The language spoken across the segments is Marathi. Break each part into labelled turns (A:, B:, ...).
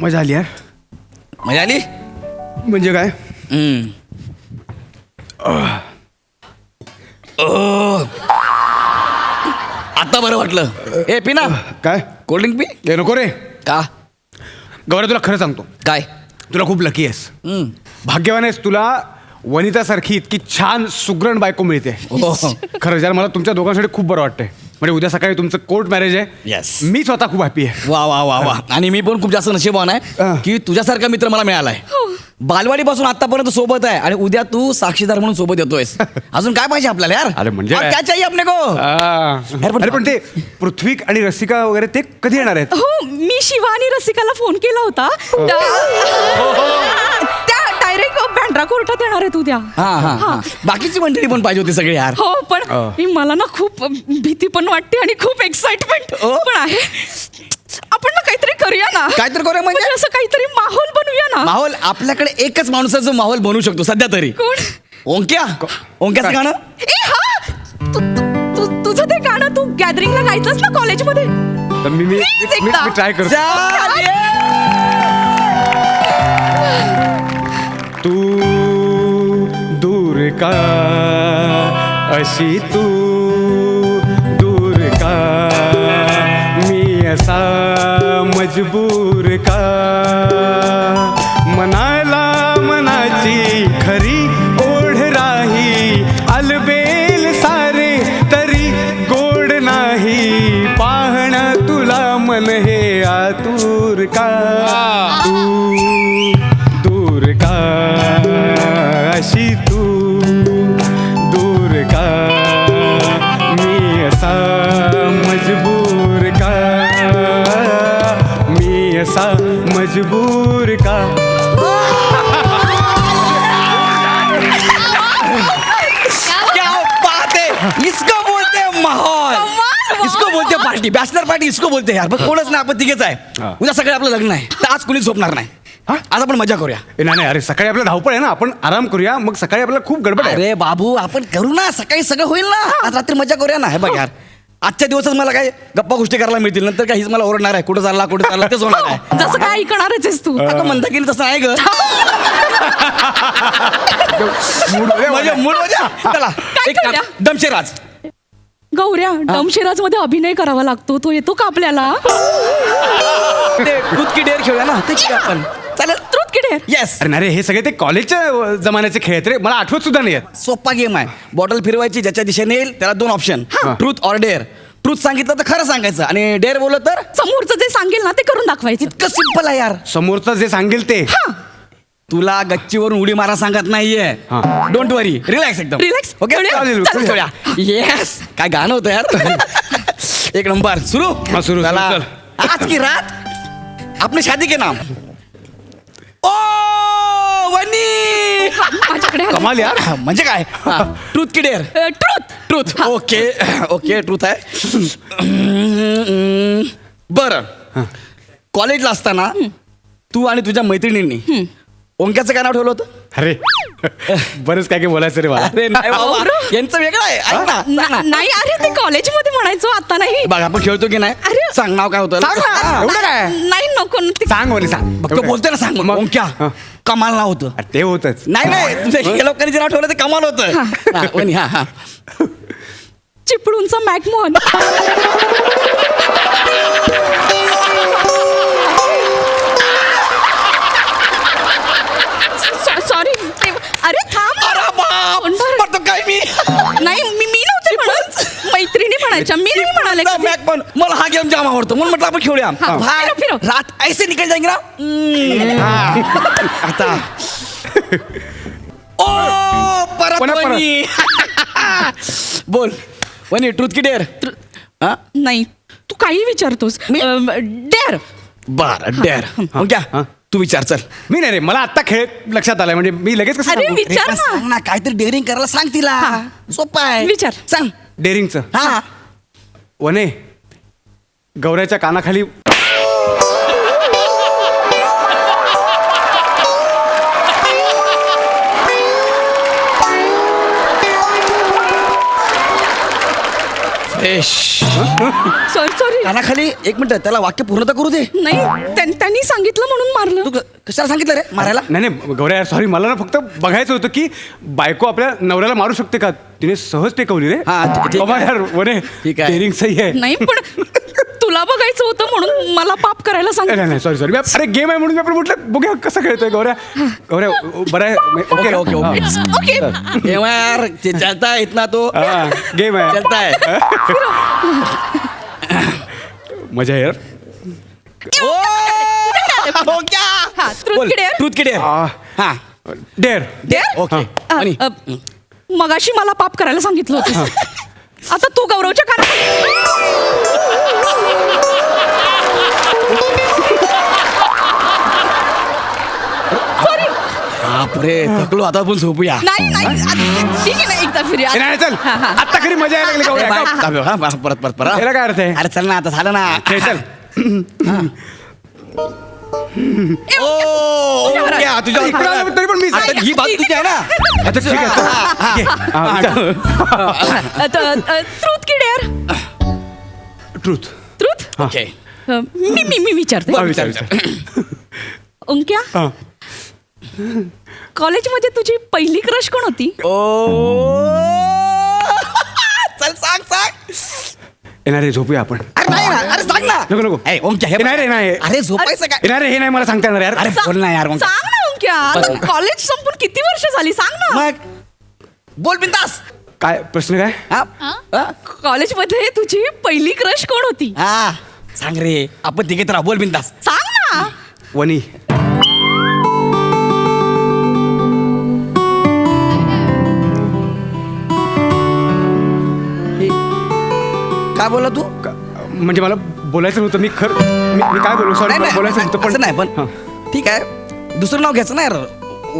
A: मजा आली यार.
B: मजा आली.
A: म्हणजे काय?
B: आता बरं वाटलं. ए पी ना.
A: काय?
B: Cold drink P.
A: हे नको रे.
B: का?
A: गौऱ्या तुला खरं सांगतो,
B: काय?
A: तुला खूप लकी आहेस. भाग्यवान आहेस. तुला वनितासारखी इतकी छान सुगरण बायको मिळते. खरं ज्याला मला तुमच्या दोघांसाठी खूप बरं वाटतंय. म्हणजे उद्या सकाळी तुमचं कोर्ट मॅरेज आहे.
B: Yes.
A: मी स्वतः खूप हॅपी आहे.
B: वा वा वा वा. आणि मी पण खूप जास्त नशीबवान आहे की तुझ्यासारखा मित्र मला मिळालाय. बालवाडीपासून आतापर्यंत सोबत आहे आणि उद्या तू साक्षीदार म्हणून सोबत येतोयस. अजून काय पाहिजे आपल्याला यार?
A: अरे म्हणजे
B: क्या चाहिए अपने को?
A: अरे पण ते पृथ्वी आणि रसिका वगैरे ते कधी येणार आहेत?
C: हो, मी शिवा आणि रसिकाला फोन केला होता. त्या डायरेक्ट बँड्रा कोर्टात येणार आहेत उद्या.
B: हा. बाकीची मंडळी पण पाहिजे होती सगळी यार.
C: हो, पण मला ना खूप भीती पण वाटते आणि खूप एक्साइटमेंट पण आहे. आपण ना काहीतरी करूया ना.
B: काहीतरी करूया म्हणजे
C: असं काहीतरी माहोल बनवूया ना.
B: माहोल आपल्याकडे एकच माणूस आहे जो माहोल बनवू शकतो सध्या तरी.
C: कोण?
B: ओंक्याचं गाणं.
C: ए हा, तुझं ते गाणं तू गॅदरिंगला गायचंस ना कॉलेजमध्ये.
A: तर मी ट्राय करतो. तू दूर का अशी तू दूर का मी असा मजबूर का मनाला मनाची खरी ओढ राही अलबेल सारे तरी गोड नाही पाहणं तुला मन हे आतुर का तू दूर का अशी तू दूर का मी असा मजबूर का मी असा मजबूर का.
B: क्या बात है. इसको बोलते हैं माहौल. इसको बोलते पार्टी. बॅचलर पार्टी इसको बोलते यार. पण कोणच नाही, आपण तिघेच आहे. उद्या सगळे आपलं लग्न आहे तर आज कुणीच झोपणार नाही. आज आपण मजा करूया.
A: नाही अरे सकाळी आपलं धावपळ आहे ना, आपण आराम करूया. मग सकाळी आपल्याला खूप गडबड आहे.
B: अरे बाबू आपण करू ना, सकाळी सगळं होईल ना. आज रात्री मजा करूया ना. हे बघ यार, आजच्या दिवसच मला काय गप्पा गोष्टी करायला मिळतील. नंतर काय हीच मला ओरडणार आहे, कुठं चालला तेच होणार आहे.
C: जसं काय ऐकणारच आहेस तू.
B: अगं मंदाकिनी तसं आहे ग. मूड मजा. चला एक काम, दमशेराज.
C: गौऱ्या, डमशेराज मध्ये अभिनय करावा लागतो. तो येतो का आपल्याला?
B: ते दूध की डेअर खेळूया ना, ते खेळूया आपण. चालेल.
C: ट्रुथ की डेअर.
B: येस.
A: अरे नाही रे, हे सगळे ते कॉलेजच्या जमान्याचे खेळ आहेत रे. मला आठवत सुद्धा नाही आहेत.
B: सोपा गेम आहे. बॉटल फिरवायची, ज्याच्या दिशेने येईल त्याला 2 option, truth or dare. Truth सांगितलं तर खरं सांगायचं आणि डेअर बोललं तर
C: समोरचं जे सांगेल ना ते करून दाखवायचं.
B: इतकं सिंपल आहे यार.
A: समोरचं जे सांगेल ते.
B: तुला गच्चीवरून उडी मारा सांगत नाहीये. डोंट वरी, रिलॅक्स एकदम.
C: रिलॅक्स.
B: ओके
A: चालेल.
B: येस. काय गाणं होतं यार. एक नंबर. सुरू.
A: सुरू.
B: चला. आज की रात आपने शादी के नाम. ओ वनी.
C: माझ्याकडे
A: कमाल यार.
B: म्हणजे काय? ट्रूथ की डेअर. ट्रूथ. ओके ट्रूथ आहे. बरं, कॉलेजला असताना तू आणि तुझ्या मैत्रिणींनी ओंक्याचं काय नाव ठेवलं होतं?
A: अरे बरंच काय बोलायचं रे मला.
B: अरे नाही बाबा, यांचं वेगळं आहे. ऐक ना, सांग ना.
C: नाही, अरे ते कॉलेजमध्ये म्हणायचो, आता नाही.
B: बघ आपण खेळतो की नाही.
C: अरे.
B: सांग नाव काय होतं.
A: सांग ना. एवढं काय?
C: नाही नको
A: सांग वनी सांग.
B: बघ तो बोलतोय ना, सांग मग. ओंक्या कमाल नाव होतं.
A: अरे ते होतच.
B: नाही तुझ्या हे लोकांनी जे नाव ठेवलं ते कमाल होतं. वनी. हा
C: चिपळूणचा मॅकमोहन. सॉरी. अरे थांब.
B: अरे बाप. म्हणतो काय मी.
C: नाही मी नव्हते म्हणत, मैत्रिणी म्हणायच्या. मी नाही म्हणाले
B: तुझा
C: कधी.
B: मॅक पण मला हा गेम जाम आवडतो म्हणून म्हटलं आपण खेळूया.
C: फिरव, फिरव.
B: रात ऐसे निकल जाएंगे ना. आता ओ परत वनी. बोल वनी, ट्रूथ की डेअर.
C: नाही तू काही विचारतोस. डेअर.
B: बर डेअर. क्या तू विचार. चल.
A: मी नाही रे, मला आता खेळ लक्षात आलाय. म्हणजे मी लगेच कसं
C: अरे
A: सांगू?
C: विचार ना.
B: सांग ना, काहीतरी डेअरिंग करायला सांग तिला. सोपं आहे.
C: विचार.
B: सांग.
A: डेअरिंगचं.
B: हा
A: वने, गौऱ्याच्या कानाखाली
B: फ्रेश.
C: सॉरी
B: कानाखाली एक मिनिट त्याला वाक्य पूर्णता करू दे.
C: नाही त्यांनी सांगितलं म्हणून मारलं.
B: तू कशाला सांगितलं रे मारायला?
A: नाही नाही गौऱ्या सॉरी, मला ना फक्त बघायचं होतं की बायको आपल्या नवऱ्याला मारू शकते का. तिने सहज टेकवली रे.
B: हा, ठीक
A: बाबा
B: आहे.
A: यार वने
B: ठीक आहे.
A: डेअरिंग सही आहे.
C: नाही पण तुला बघायचं होतं म्हणून मला पाप करायला
A: नाही
C: सांगितलं.
A: नाही सॉरी सॉरी, अरे गेम आहे म्हणून मी आपण म्हटलं बघूया कसं खेळतोय गौऱ्या. गौऱ्या बरं आहे.
B: Okay, okay, okay.
C: ओके
B: तेव्हा यार ते चलता है इतना तो
A: गेम आहे.
B: चलता है.
A: मजा आहे यार.
B: हो क्या?
C: हा, truth
B: बोल,
C: की dare?
B: truth की dare.
A: आ.
B: हा.
A: डेअर.
C: Dare?
B: ओके. आणि?
C: मगाशी मला पाप करायला सांगितलं होतं. आता तू गौरवच्या सॉरी.
B: बापरे थकलो, आता पण झोपूया.
C: नाही ठीक आहे ना एकदा फिरूया.
A: नाही चल,
C: हा, हा.
A: आता खरी मजा यायला लागली
B: अरे
A: गौऱ्या.
B: बाय, थांब, हा, परत परत परत.
A: याला काय अर्थ आहे?
B: अरे चल ना आता झालं ना.
A: हे चल.
B: ओ क्या, तुझ्या
A: इकडं आलं तरी पण मी
B: आता ही बात तुझी आहे ना.
A: अच्छा ठीक आहे चल. घे. हा, चल.
C: ट्रूथ की डेअर?
A: ट्रूथ.
C: ट्रूथ?
B: ओके.
C: मी विचारते.
A: हा, विचार विचार.
C: ओंक्या,
A: हा.
C: कॉलेजमध्ये तुझी पहिली क्रश कोण होती?
B: चल सांग सांग.
A: येणार रे झोपूया आपण.
B: अरे नाही ना, अरे सांग ना.
A: नको नको.
B: ए, ओंक्या, हे
A: नाही रे नाही.
B: अरे झोपायचं काय?
A: येणार रे हे नाही मला सांगता येणार यार.
B: अरे बोल ना यार ओंक्या.
C: सांग ना ओंक्या,
B: बरं.
C: कॉलेज संपून किती वर्ष झाली सांग ना.
B: मग बोल बिंदास.
A: काय प्रश्न काय?
B: हा?
C: कॉलेजमध्ये तुझी पहिली क्रश कोण होती?
B: हा सांग रे, आपण तिघे तर बोल बिंदास.
C: सांग ना.
A: वनी.
B: काय बोला तू?
A: म्हणजे मला बोलायचं नव्हतं. मी मी काय बोलू सॉरी,
B: नाही,
A: बोलायचं नव्हतं
B: असं नाही पण
A: हां.
B: ठीक आहे, दुसरं नाव घ्यायचं ना यार.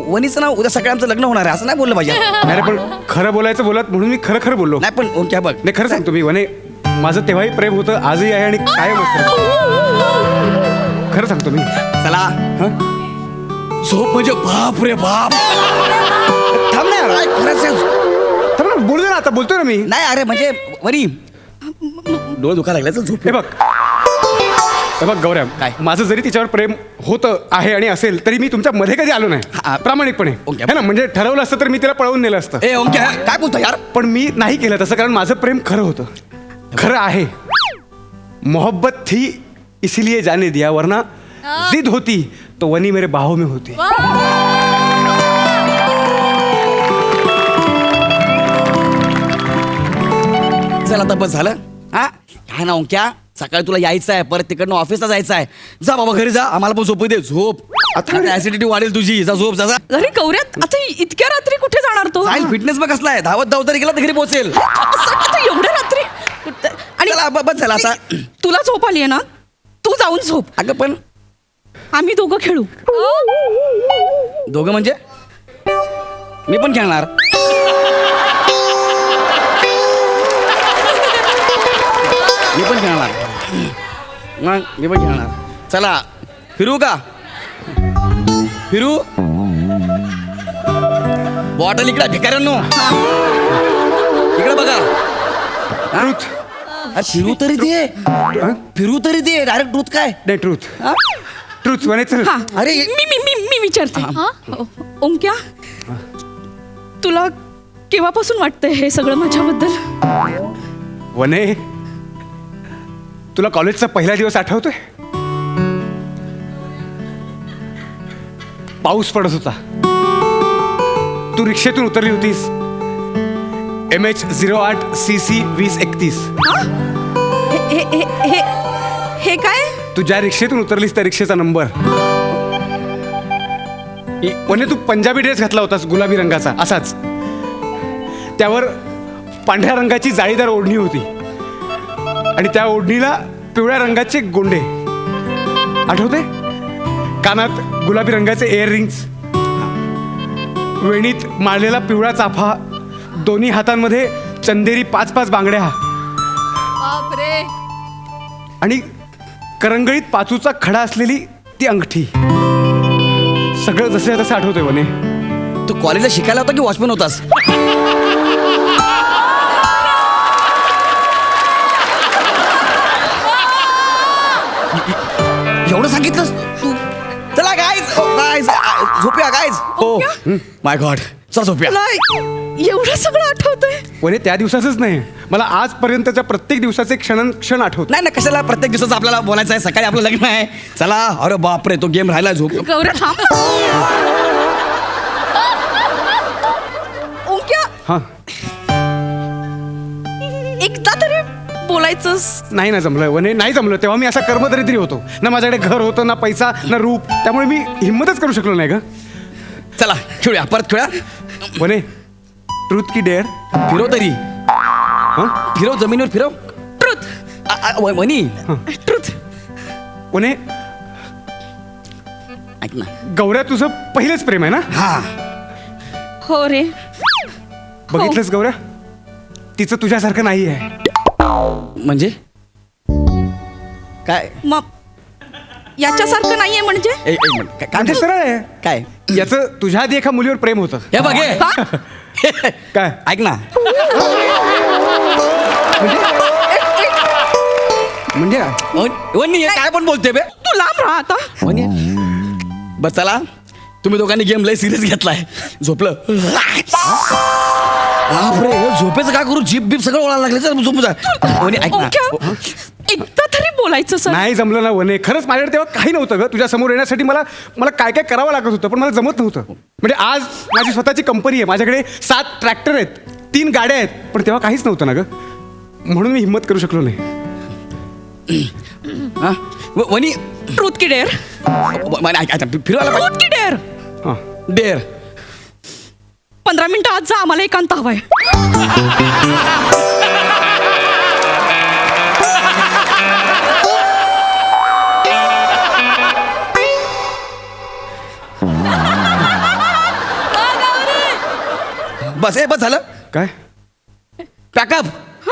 B: वनीचं नाव उद्या सगळ्यांचं लग्न होणार आहे असं नाही बोललं पाहिजे.
A: नाही रे, पण खरं बोलायचं बोलत म्हणून मी खरं खरं बोललो.
B: नाही पण ओंक्या बघ,
A: नाही खरं सांगतो मी वने, माझं तेव्हाही प्रेम होतं, आजही आहे आणि कायम असतं. खरं सांगतो मी.
B: चला
A: हं?
B: झोप म्हणजे बाप रे बाप.
A: थांब ना यार.
B: काय खरंच आहे?
A: थांब ना, बोलू दे ना, आता बोलतोय ना मी.
B: नाही अरे म्हणजे वरी डोळे दुखा लागले तर झोप.
A: हे बघ गौऱ्या,
B: काय?
A: माझं जरी तिच्यावर प्रेम होतं आहे आणि असेल तरी मी तुमच्या मध्ये कधी आलो
B: हा.
A: नाही प्रामाणिकपणे.
B: ओके.
A: है ना, म्हणजे ठरवलं असतं तर मी तिला पळवून नेलं असतं.
B: ए ओंक्या काय बोलतो यार?
A: पण मी नाही केलं तसं, कारण माझं प्रेम खरं होतं, खरं आहे. मोहब्बत थी इसीलिए जाने दिया, वरना जिद होती तो वनी मेरे बाहों में होती.
B: चल आता बस झालं. हा काय ना ओंक्या, सकाळी तुला यायचं आहे, परत तिकडनं ऑफिसला जायचं आहे. जा बाबा घरी जा, आम्हाला पण झोपू दे. झोप आता, ऍसिडिटी वाढेल तुझी. जा झोप जा.
C: अरे गौऱ्यात, आता इतक्या रात्री कुठे जाणार तो?
B: जाईल फिटनेस बघ कसला आहे, धावत धावत गेला तर घरी पोहोचेल.
C: असं आता एवढ्या रात्री? आणि
B: चला बस झाला आता.
C: तुला झोप आली ना, तू जाऊन झोप,
B: अगं पण
C: आम्ही दोघं खेळू.
B: दोघं म्हणजे मी पण खेळणार. मी पण खेळणार. मग मी पण खेळणार. चला फिरू का? फिरू. बॉटल इकडे भिकाऱ्यांनो, इकडे बघा.
A: ट्रूथ.
B: अरे फिरू तरी दे, फिरू तरी दे. डायरेक्ट दूध काय?
A: नाही ट्रूथ.
B: हा?
A: ट्रूथ वने चल.
C: हा,
B: अरे.
C: मी विचारते. ओंक्या, तुला केव्हापासून वाटतंय हे सगळं माझ्याबद्दल?
A: वने, तुला कॉलेजचा पहिला दिवस आठवतोय? पाऊस पडत होता, तू रिक्षेतून उतरली होतीस. MH08 CC 2031.
C: हे काय?
A: तू ज्या रिक्षेतून उतरलीस त्या रिक्षेचा नंबर. वने, तू पंजाबी ड्रेस घातला होतास गुलाबी रंगाचा असाच. त्यावर पांढऱ्या रंगाची जाळीदार ओढणी होती आणि त्या ओढणीला पिवळ्या रंगाचे गोंडे. आठवते? कानात गुलाबी रंगाचे इयर रिंग्स, वेणीत माळलेला पिवळा चाफा, दोन्ही हातांमध्ये चंदेरी 5-5 बांगड्या
C: बापरे.
A: आणि करंगळीत पाचूचा खडा असलेली ती अंगठी. सगळं जसं तसं आठवतंय वने.
B: तू कॉलेजला शिकायला होता की वॉचमॅन होतास? एवढं सांगितलंस तू? चला गाईज झोपूया गाईज. हो माय गॉड, चला झोपूया.
C: तुला एवढं सगळं आठवतंय?
A: वने त्या दिवसाचंच नाही, मला आजपर्यंतच्या प्रत्येक दिवसाचे क्षण आठवत.
B: नाही ना, कशाला प्रत्येक दिवसाचं आपल्याला बोलायचं आहे. सकाळी आपलं लग्न आहे. चला. अरे बापरे, तो गेम राहिला. झोप.
C: गौऱ्या थांब. ओंक्या,
A: हां,
C: एकदा तरी बोलायचंस.
A: नाही ना जमलं वने, नाही जमलं. तेव्हा मी असा कर्मदरिद्री होतो ना, माझ्याकडे घर होतं ना पैसा ना रूप, त्यामुळे मी हिंमतच करू शकलो नाही ग.
B: चला खेळूया, परत खेळूया.
A: वने, ट्रूथ की डेअर?
B: फिरव तरी.
A: हां
B: फिरव, जमिनीवर फिरव.
C: ट्रुथ.
B: वनी
C: ट्रुथ.
A: वने,
B: ऐक ना.
A: गौऱ्या तुझं पहिलेच प्रेम आहे ना?
B: हा,
C: हो रे.
A: बघितलंस गौऱ्या, तिचं तुझ्यासारखं नाही आहे.
B: म्हणजे काय?
C: मग याच्यासारखं नाहीये म्हणजे?
B: एक मिनिट. काय
A: म्हणजे सरळ आहे.
B: काय?
A: याचं तुझ्या आधी एका मुलीवर प्रेम होतं.
B: हे बघ हे.
C: का?
A: काय
B: ऐक ना.
A: म्हणजे
B: वनी हे काय पण बोलते बे.
C: तू लांब राहा आता.
B: वनी बस चला. तुम्ही दोघांनी गेम लय सिरियस घेतलाय. झोपलं. बापरे, झोपेचं काय करू? जीप बीप सगळं ओळायला लागले. चल झोपू जा. वनी ऐक ना.
C: ओंक्या, एकदा तरी बोलायचं सर.
A: नाही जमलं ना वने, खरंच माझ्याकडे तेव्हा काही नव्हतं ग. तुझ्या समोर येण्यासाठी मला काय काय करावं लागत होतं, पण मला जमत नव्हतं. म्हणजे आज माझी स्वतःची कंपनी आहे, माझ्याकडे 7 ट्रॅक्टर आहेत, 3 गाड्या आहेत, पण तेव्हा काहीच नव्हतं ना ग, म्हणून मी हिंमत करू शकलो नाही.
B: हा? वनी
C: ट्रूथ की डेअर?
B: फिरवायला
C: ट्रूथ की डेअर?
A: हां,
B: डेअर.
C: 15 मिनिटं आज जा, आम्हाला एकांत हवाय.
B: बस बस झालं.
A: काय
B: पॅकअप.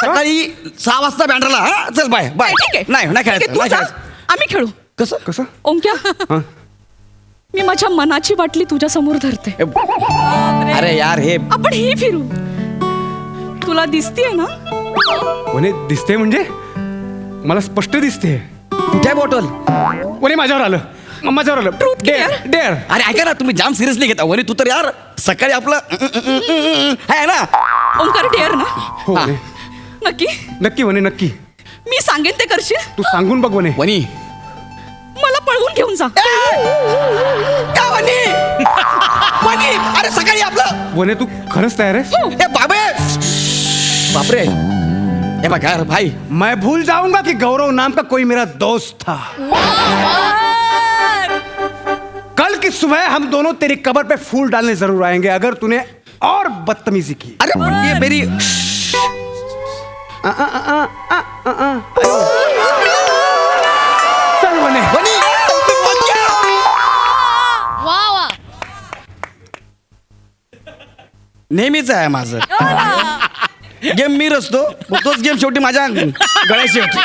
B: सकाळी 6 वाजता बँड्राला. हा चल बाय बाय.
C: ठीक आहे.
B: नाही
C: ठीक आहे,
B: खेळायचं,
C: तू
B: नाही
C: जा,
B: खेळायचं.
C: आम्ही खेळू.
B: कसं
A: कसं?
C: ओंक्या,
A: हां,
C: मी माझ्या मनाची बाटली तुझ्या समोर धरते.
B: अरे यार हे
C: आपण ही फिरू. तुला दिसतीये ना?
A: वने दिसते म्हणजे मला स्पष्ट दिसते.
B: कुठे बॉटल?
A: वने माझ्यावर आलं.
C: Truth की
A: डेअर
C: dare?
A: डेअर.
B: अरे ऐका ना, तुम्ही जाम सिरियसली घेता. वनी तू तर यार सकाळी आपलं आहे ना.
C: ओंकार डेअर ना?
A: हो
B: हां.
A: वने,
C: नक्की?
A: नक्की वने, नक्की.
C: मी सांगेन ते करशील?
A: तू सांगून बघ वने.
B: वनी
C: मला पळवून घेऊन जा.
B: का वनी? वनी अरे सकाळी आपलं.
A: वने तू खरंच तयार आहेस?
B: ए बाबे, बापरे. ए बघ यार भाई.
A: मैं भूल जाऊंगा कि गौरव नाम का कोई मेरा दोस्त था. कल की सुबह हम दोनों तेरी कब्र पे फूल डालने जरूर आएंगे अगर तूने और बदतमीजी की.
B: अरे ये मेरी
A: चल वने.
B: वनी नेहमीच आहे माझं. गेम मी रचतो, तोच गेम शेवटी माझ्या गळ्याशी होतो.